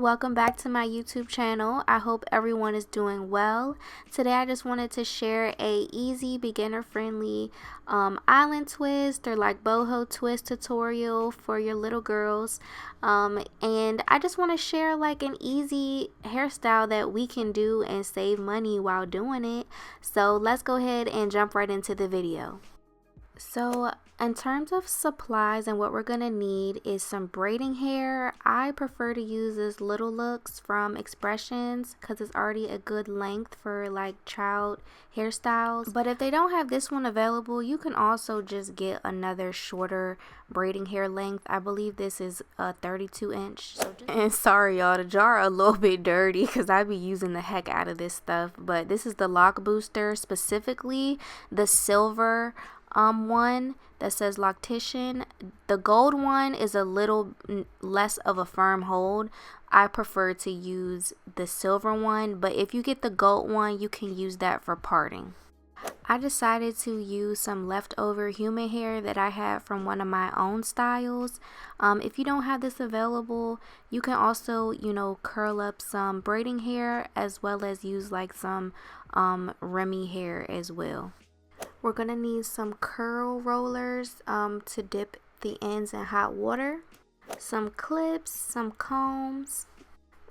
welcome back to my YouTube channel. I hope everyone is doing well. Today I just wanted to share a easy beginner friendly island twist or like boho twist tutorial for your little girls. And I just want to share like an easy hairstyle that we can do and save money while doing it. So let's go ahead and jump right into the video. So in terms of supplies and what we're going to need is some braiding hair. I prefer to use this Little Looks from Expressions because it's already a good length for like child hairstyles. But if they don't have this one available, you can also just get another shorter braiding hair length. I believe this is a 32 inch. And sorry y'all, the jar a little bit dirty because I be using the heck out of this stuff. But this is the lock booster, specifically the silver one that says Loctician. The gold one is a little less of a firm hold. I prefer to use the silver one, but if you get the gold one, you can use that for parting. I decided to use some leftover human hair that I had from one of my own styles. If you don't have this available, you can also, curl up some braiding hair as well as use like some Remy hair as well. We're going to need some curl rollers to dip the ends in hot water, some clips, some combs.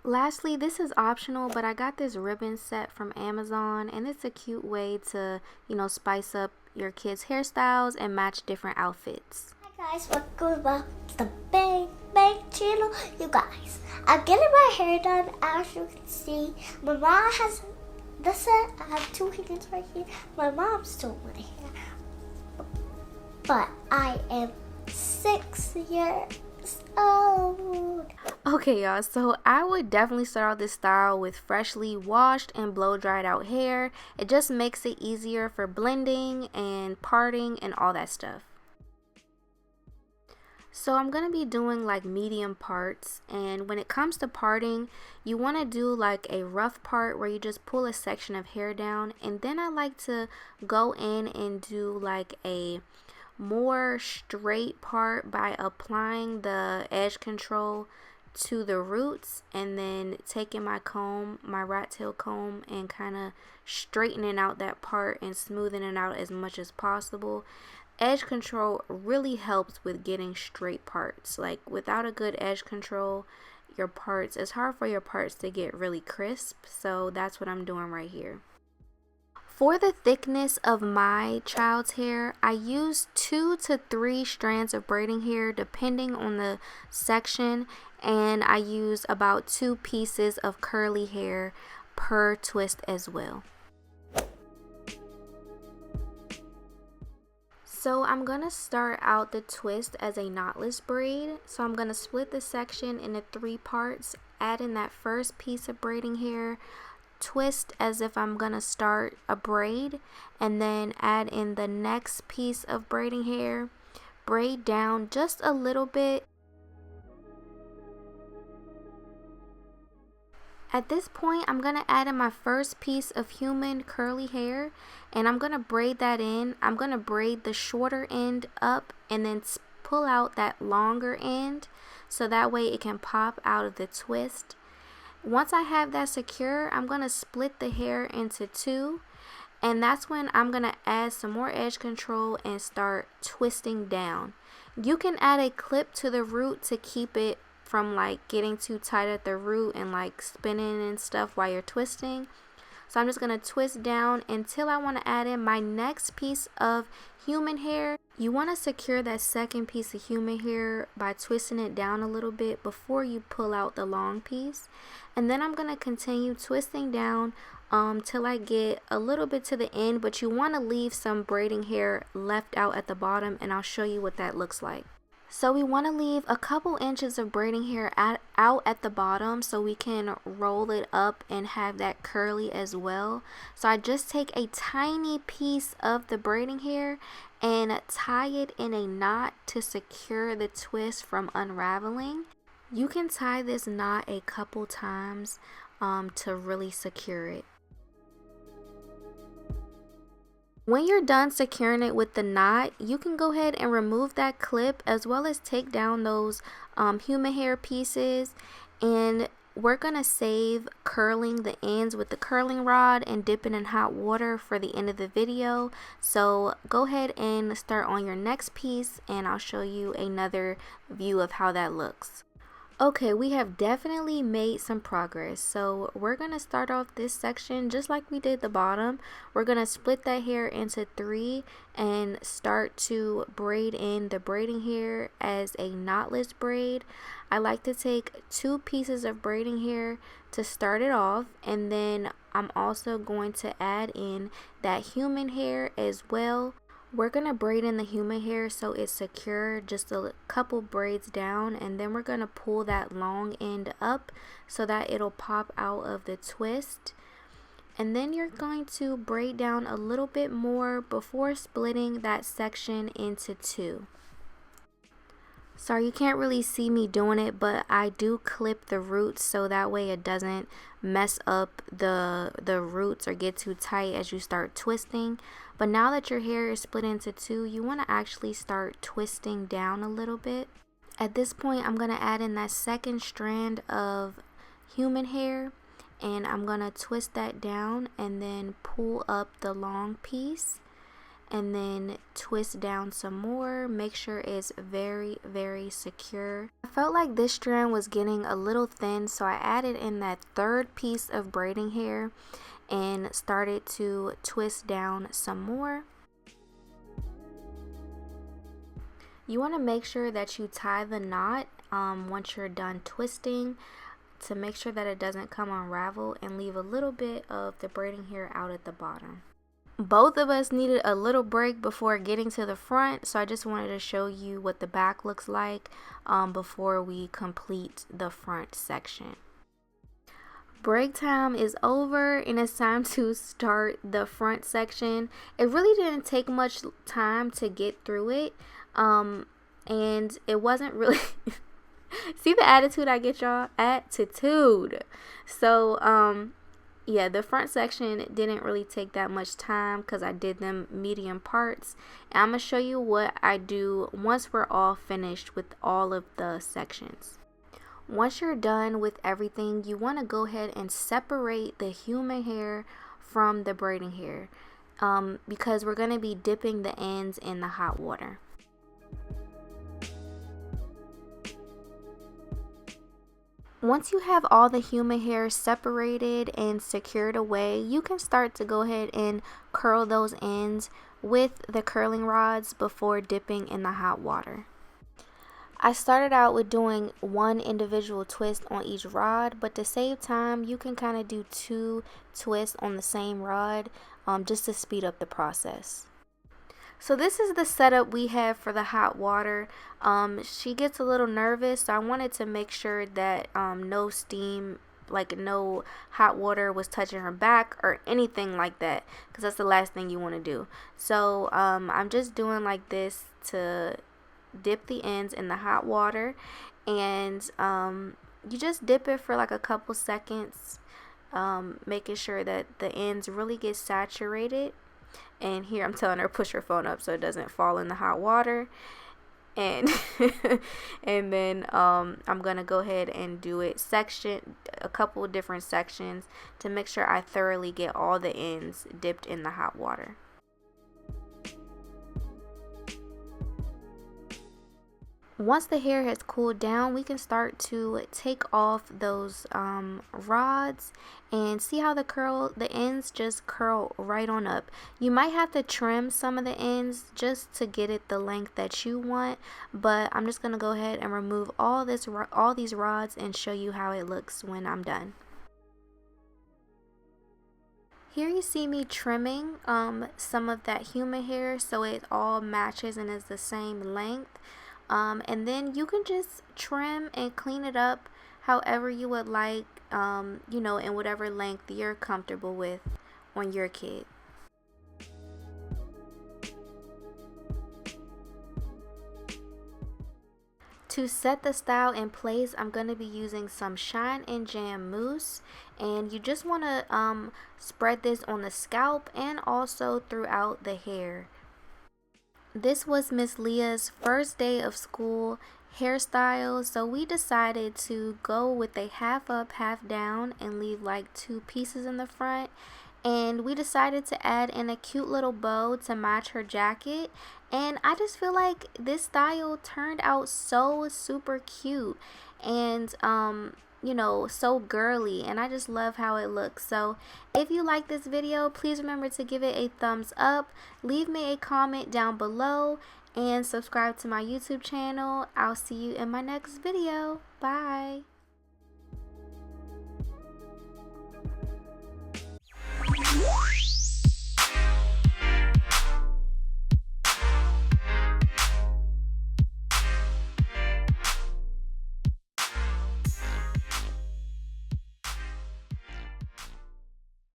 Lastly, this is optional, but I got this ribbon set from Amazon, and it's a cute way to, spice up your kids' hairstyles and match different outfits. Hi guys, welcome back to the Bang channel. You guys, I'm getting my hair done. As you can see, my mom has this set. I have two hands right here. My mom's still with hair, but I am 6 years old. Okay y'all, so I would definitely start out this style with freshly washed and blow dried out hair. It just makes it easier for blending and parting and all that stuff. So I'm going to be doing like medium parts, and when it comes to parting, you want to do like a rough part where you just pull a section of hair down, and then I like to go in and do like a more straight part by applying the edge control to the roots and then taking my comb, my rat tail comb, and kind of straightening out that part and smoothing it out as much as possible. Edge control really helps with getting straight parts. Like without a good edge control, it's hard for your parts to get really crisp. So that's what I'm doing right here. For the thickness of my child's hair, I use 2 to 3 strands of braiding hair depending on the section, and I use about 2 pieces of curly hair per twist as well. So I'm going to start out the twist as a knotless braid. So I'm going to split the section into 3 parts, add in that first piece of braiding hair, twist as if I'm going to start a braid, and then add in the next piece of braiding hair, braid down just a little bit. At this point, I'm going to add in my first piece of human curly hair, and I'm going to braid that in. I'm going to braid the shorter end up and then pull out that longer end so that way it can pop out of the twist. Once I have that secure, I'm going to split the hair into 2, and that's when I'm going to add some more edge control and start twisting down. You can add a clip to the root to keep it from like getting too tight at the root and like spinning and stuff while you're twisting. So I'm just going to twist down until I want to add in my next piece of human hair. You want to secure that second piece of human hair by twisting it down a little bit before you pull out the long piece. And then I'm going to continue twisting down till I get a little bit to the end, but you want to leave some braiding hair left out at the bottom, and I'll show you what that looks like. So we want to leave a couple inches of braiding hair out at the bottom so we can roll it up and have that curly as well. So I just take a tiny piece of the braiding hair and tie it in a knot to secure the twist from unraveling. You can tie this knot a couple times to really secure it. When you're done securing it with the knot, you can go ahead and remove that clip as well as take down those human hair pieces. And we're gonna save curling the ends with the curling rod and dipping in hot water for the end of the video. So go ahead and start on your next piece and I'll show you another view of how that looks. Okay, we have definitely made some progress. So we're going to start off this section just like we did the bottom. We're going to split that hair into 3 and start to braid in the braiding hair as a knotless braid. I like to take 2 pieces of braiding hair to start it off, and then I'm also going to add in that human hair as well. We're going to braid in the human hair so it's secure, just a couple braids down, and then we're going to pull that long end up so that it'll pop out of the twist. And then you're going to braid down a little bit more before splitting that section into 2. Sorry, you can't really see me doing it, but I do clip the roots so that way it doesn't mess up the roots or get too tight as you start twisting. But now that your hair is split into 2, you want to actually start twisting down a little bit. At this point, I'm going to add in that second strand of human hair, and I'm going to twist that down and then pull up the long piece. And then twist down some more. Make sure it's very, very secure. I felt like this strand was getting a little thin, so I added in that 3rd piece of braiding hair and started to twist down some more. You want to make sure that you tie the knot once you're done twisting to make sure that it doesn't come unravel, and leave a little bit of the braiding hair out at the bottom. Both of us needed a little break before getting to the front, so I just wanted to show you what the back looks like before we complete the front section. Break time is over and it's time to start the front section. It really didn't take much time to get through it, and it wasn't really see the attitude I get, y'all? Attitude. So yeah, the front section didn't really take that much time because I did them medium parts. And I'm going to show you what I do once we're all finished with all of the sections. Once you're done with everything, you want to go ahead and separate the human hair from the braiding hair because we're going to be dipping the ends in the hot water. Once you have all the human hair separated and secured away, you can start to go ahead and curl those ends with the curling rods before dipping in the hot water. I started out with doing 1 individual twist on each rod, but to save time, you can kind of do 2 twists on the same rod just to speed up the process. So this is the setup we have for the hot water. She gets a little nervous, so I wanted to make sure that no steam, like no hot water was touching her back or anything like that, because that's the last thing you want to do. So I'm just doing like this to dip the ends in the hot water, and you just dip it for like a couple seconds, making sure that the ends really get saturated. And here I'm telling her push her phone up so it doesn't fall in the hot water. And and then I'm gonna go ahead and do it a couple of different sections to make sure I thoroughly get all the ends dipped in the hot water. Once the hair has cooled down, we can start to take off those rods and see how the ends just curl right on up. You might have to trim some of the ends just to get it the length that you want, but I'm just going to go ahead and remove all these rods and show you how it looks when I'm done. Here you see me trimming some of that human hair so it all matches and is the same length. And then you can just trim and clean it up however you would like, you know, in whatever length you're comfortable with on your kid. To set the style in place, I'm going to be using some Shine and Jam mousse, and you just want to spread this on the scalp and also throughout the hair. This was Miss Leah's first day of school, hairstyles. So we decided to go with a half up, half down and leave like 2 pieces in the front. And we decided to add in a cute little bow to match her jacket, and I just feel like this style turned out so super cute and you know, so girly, and I just love how it looks. So if you like this video, please remember to give it a thumbs up, leave me a comment down below, and subscribe to my YouTube channel. I'll see you in my next video. Bye.